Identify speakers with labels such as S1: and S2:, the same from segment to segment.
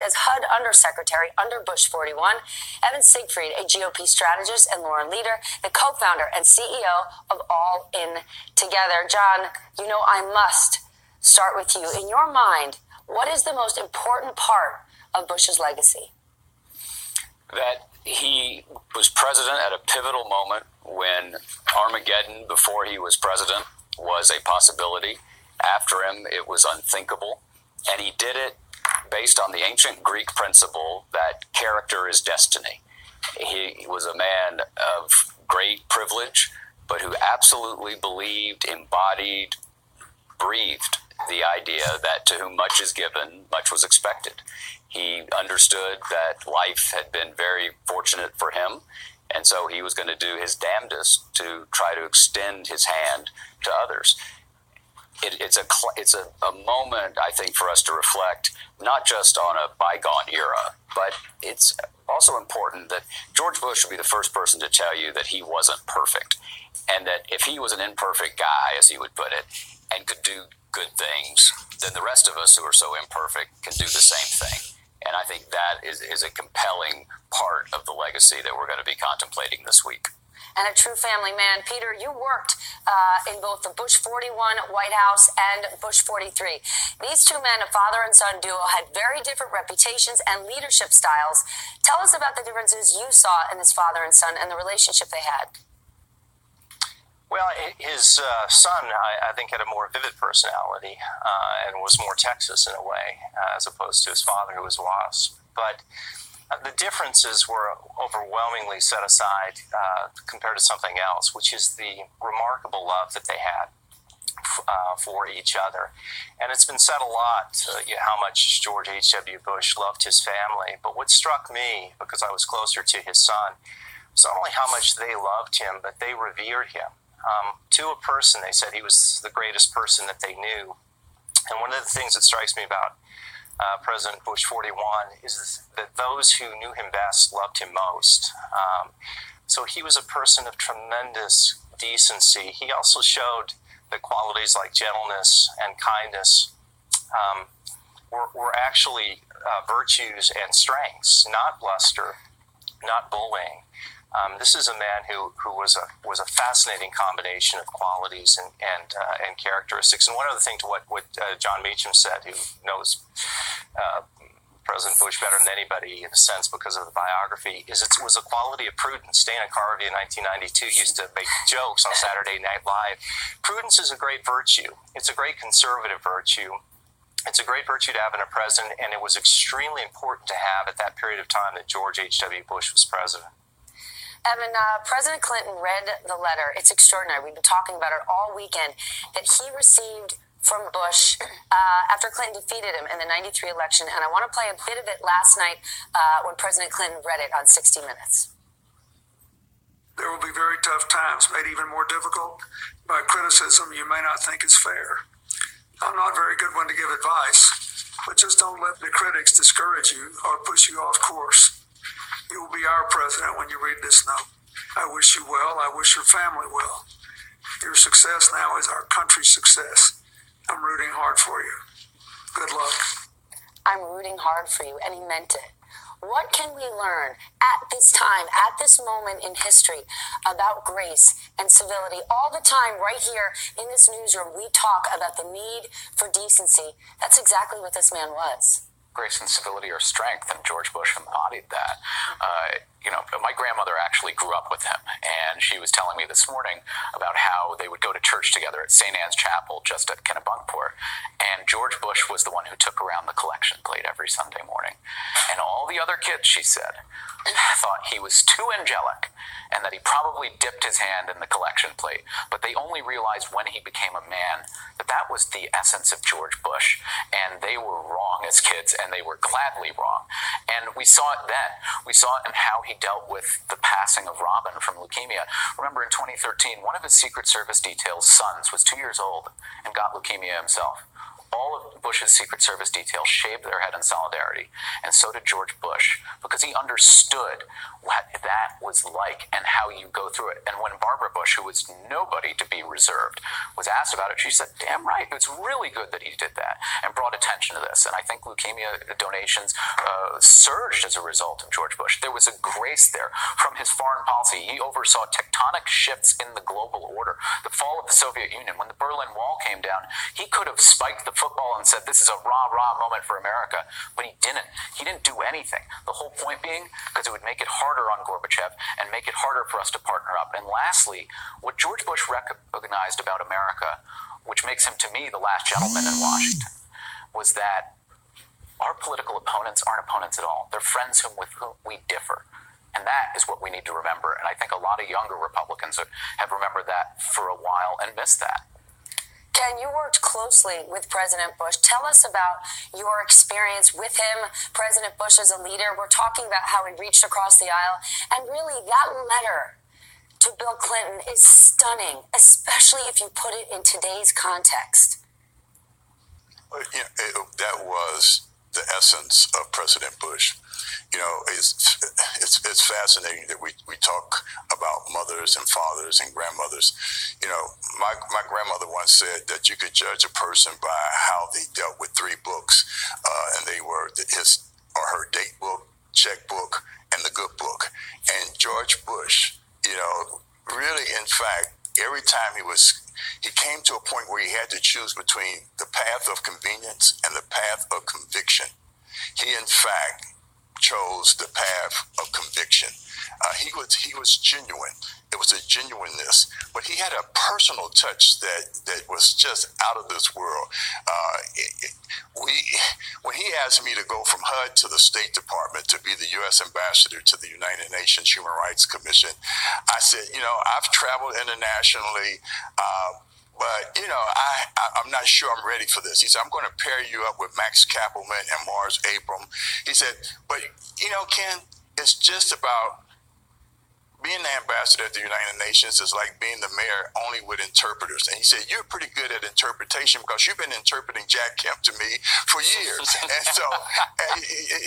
S1: as HUD Undersecretary under Bush 41, Evan Siegfried, a GOP strategist and Lauren Leader, the co-founder and CEO of All In Together. John, you know I must start with you. In your mind, what is the most important part of Bush's legacy?
S2: That he was president at a pivotal moment when Armageddon, before he was president, was a possibility. After him, it was unthinkable. And he did it based on the ancient Greek principle that character is destiny. He was a man of great privilege, but who absolutely believed, embodied, breathed the idea that to whom much is given, much was expected. He understood that life had been very fortunate for him, and so he was going to do his damnedest to try to extend his hand to others. It's a moment, I think, for us to reflect not just on a bygone era, but it's also important that George Bush would be the first person to tell you that he wasn't perfect, and that if he was an imperfect guy, as he would put it, and could do good things, then the rest of us who are so imperfect can do the same thing. And I think that is a compelling part of the legacy that we're going to be contemplating this week.
S1: And a true family man. Peter, you worked in both the Bush 41 White House and Bush 43. These two men, a father and son duo, had very different reputations and leadership styles. Tell us about the differences you saw in this father and son and the relationship they had.
S3: Well, his son, I think, had a more vivid personality and was more Texas in a way, as opposed to his father, who was WASP. But the differences were overwhelmingly set aside compared to something else, which is the remarkable love that they had for each other. And it's been said a lot how much George H.W. Bush loved his family. But what struck me, because I was closer to his son, was not only how much they loved him, but they revered him. To a person, they said he was the greatest person that they knew. And one of the things that strikes me about President Bush 41 is that those who knew him best loved him most. So he was a person of tremendous decency. He also showed that qualities like gentleness and kindness were actually virtues and strengths, not bluster, not bullying. This is a man who was a fascinating combination of qualities and characteristics. And one other thing to what John Meacham said, who knows President Bush better than anybody in a sense because of the biography, is it was a quality of prudence. Dana Carvey in 1992 used to make jokes on Saturday Night Live. Prudence is a great virtue. It's a great conservative virtue. It's a great virtue to have in a president, and it was extremely important to have at that period of time that George H.W. Bush was president.
S1: Evan, President Clinton read the letter. It's extraordinary. We've been talking about it all weekend that he received from Bush after Clinton defeated him in the 93 election. And I want to play a bit of it last night when President Clinton read it on 60 Minutes.
S4: There will be very tough times, made even more difficult by criticism you may not think is fair. I'm not a very good one to give advice, but just don't let the critics discourage you or push you off course. You will be our president when you read this note. I wish you well. I wish your family well. Your success now is our country's success. I'm rooting hard for you. Good luck.
S1: I'm rooting hard for you, and he meant it. What can we learn at this time, at this moment in history, about grace and civility? All the time, right here in this newsroom, we talk about the need for decency. That's exactly what this man was.
S2: Grace and civility are strength, and George Bush embodied that. My grandmother actually grew up with him, and she was telling me this morning about how they would go to church together at St. Anne's Chapel just at Kennebunkport, and George Bush was the one who took around the collection plate every Sunday morning. And all the other kids, she said, thought he was too angelic and that he probably dipped his hand in the collection plate, but they only realized when he became a man that was the essence of George Bush, and they were wrong as kids, and they were gladly wrong. And we saw it then. We saw it in how he dealt with the passing of Robin from leukemia. Remember, in 2013, one of his Secret Service detail's sons was 2 years old and got leukemia himself. all of Bush's Secret Service details shaved their head in solidarity, and so did George Bush, because he understood what that was like and how you go through it. And when Barbara Bush, who was nobody to be reserved, was asked about it, she said, damn right, it's really good that he did that, and brought attention to this. And I think leukemia donations surged as a result of George Bush. There was a grace there from his foreign policy. He oversaw tectonic shifts in the global order. The fall of the Soviet Union, when the Berlin Wall came down, he could have spiked the football and said, this is a rah-rah moment for America, but he didn't. He didn't do anything. The whole point being, because it would make it harder on Gorbachev and make it harder for us to partner up. And lastly, what George Bush recognized about America, which makes him, to me, the last gentleman in Washington, was that our political opponents aren't opponents at all. They're friends with whom we differ. And that is what we need to remember. And I think a lot of younger Republicans have remembered that for a while and missed that.
S1: Ken, you worked closely with President Bush. Tell us about your experience with him, President Bush as a leader. We're talking about how he reached across the aisle. And really, that letter to Bill Clinton is stunning, especially if you put it in today's context.
S5: That was the essence of President Bush. It's fascinating that we talk about mothers and fathers and grandmothers. My grandmother once said that you could judge a person by how they dealt with three books, and they were his or her date book, checkbook, and the good book. And George Bush, really, in fact, every time he came to a point where he had to choose between the path of convenience and the path of conviction. He, in fact, chose the path of conviction. He was genuine. It was a genuineness, but he had a personal touch that was just out of this world. When he asked me to go from HUD to the State Department to be the U.S. ambassador to the United Nations Human Rights Commission, I said, I've traveled internationally, but, I'm not sure I'm ready for this. He said, I'm going to pair you up with Max Kappelman and Mars Abram. He said, but, Ken, it's just about being the ambassador at the United Nations is like being the mayor only with interpreters. And he said, you're pretty good at interpretation because you've been interpreting Jack Kemp to me for years. And so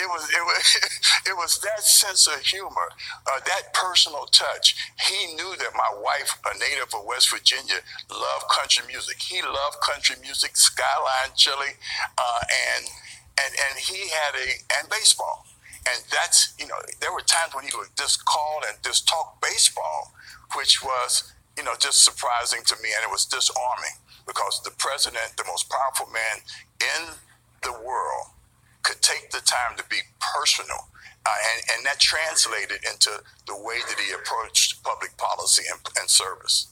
S5: it was that sense of humor, that personal touch. He knew that my wife, a native of West Virginia, loved country music. He loved country music, Skyline Chili, and he had and baseball. And that's, there were times when he would just call and just talk baseball, which was, just surprising to me. And it was disarming because the president, the most powerful man in the world, could take the time to be personal. And that translated into the way that he approached public policy and service.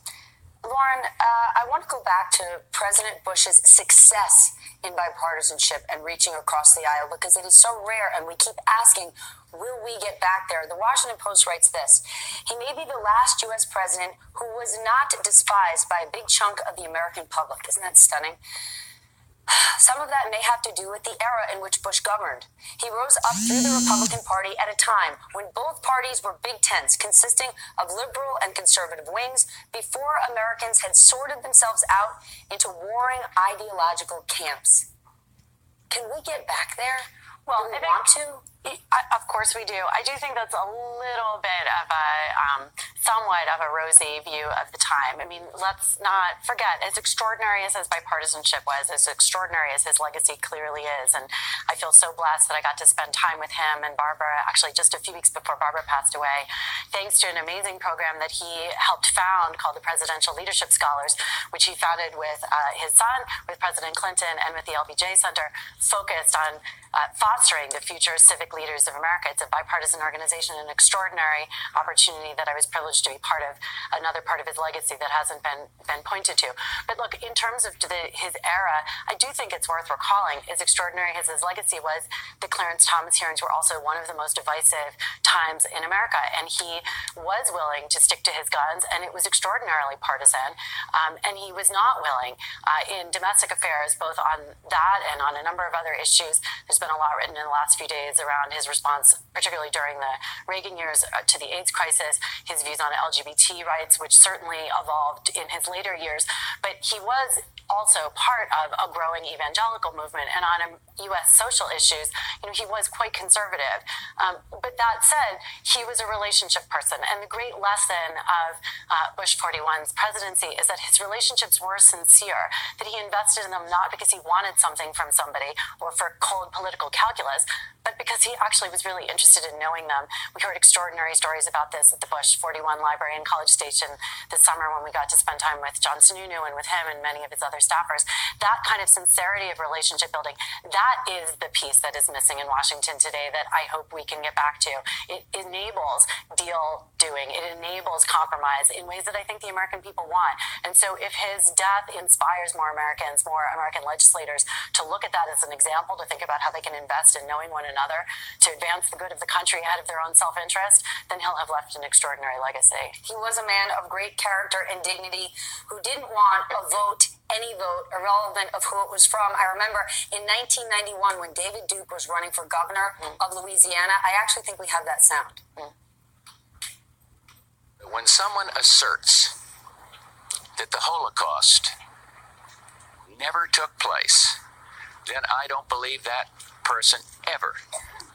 S1: Lauren, I want to go back to President Bush's success in bipartisanship and reaching across the aisle because it is so rare, and we keep asking, will we get back there? The Washington Post writes this: he may be the last U.S. president who was not despised by a big chunk of the American public. Isn't that stunning? Some of that may have to do with the era in which Bush governed. He rose up through the Republican Party at a time when both parties were big tents consisting of liberal and conservative wings before Americans had sorted themselves out into warring ideological camps. Can we get back there?
S6: Well,
S1: do we want to?
S6: Of course we do. I do think that's a little bit of somewhat of a rosy view of the time. I mean, let's not forget, as extraordinary as his bipartisanship was, as extraordinary as his legacy clearly is, and I feel so blessed that I got to spend time with him and Barbara, actually just a few weeks before Barbara passed away, thanks to an amazing program that he helped found called the Presidential Leadership Scholars, which he founded with his son, with President Clinton, and with the LBJ Center, focused on fostering the future civic leaders of America. It's a bipartisan organization, an extraordinary opportunity that I was privileged to be part of, another part of his legacy that hasn't been pointed to. But look, in terms of his era, I do think it's worth recalling, as extraordinary as his legacy was, the Clarence Thomas hearings were also one of the most divisive times in America, and he was willing to stick to his guns, and it was extraordinarily partisan, and he was not willing in domestic affairs, both on that and on a number of other issues. There's been a lot written in the last few days around his response, particularly during the Reagan years, to the AIDS crisis, his views on LGBT rights, which certainly evolved in his later years. But he was also part of a growing evangelical movement, and on U.S. social issues, he was quite conservative. But that said, he was a relationship person, and the great lesson of Bush 41's presidency is that his relationships were sincere, that he invested in them not because he wanted something from somebody or for cold political calculus, but because he actually was really interested in knowing them. We heard extraordinary stories about this at the Bush 41 Library in College Station this summer when we got to spend time with John Sununu and with him and many of his other staffers. That kind of sincerity of relationship building, that is the piece that is missing in Washington today that I hope we can get back to. It enables deal doing. It enables compromise in ways that I think the American people want. And so if his death inspires more Americans, more American legislators to look at that as an example, to think about how they can invest in knowing one another, to advance the good of the country ahead of their own self-interest, then he'll have left an extraordinary legacy.
S1: He was a man of great character and dignity who didn't want a vote, any vote, irrelevant of who it was from. I remember in 1991 when David Duke was running for governor of Louisiana. I actually think we have that sound.
S7: When someone asserts that the Holocaust never took place, then I don't believe that person ever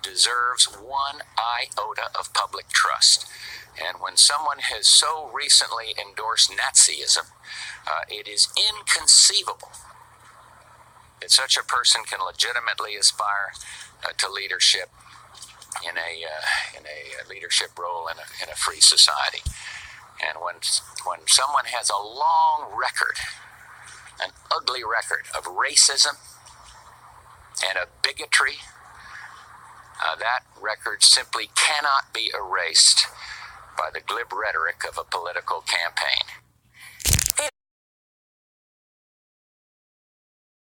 S7: deserves one iota of public trust. And when someone has so recently endorsed Nazism, it is inconceivable that such a person can legitimately aspire to leadership in a leadership role in a free society. And when someone has a long record, an ugly record of racism and of bigotry, that record simply cannot be erased by the glib rhetoric of a political campaign.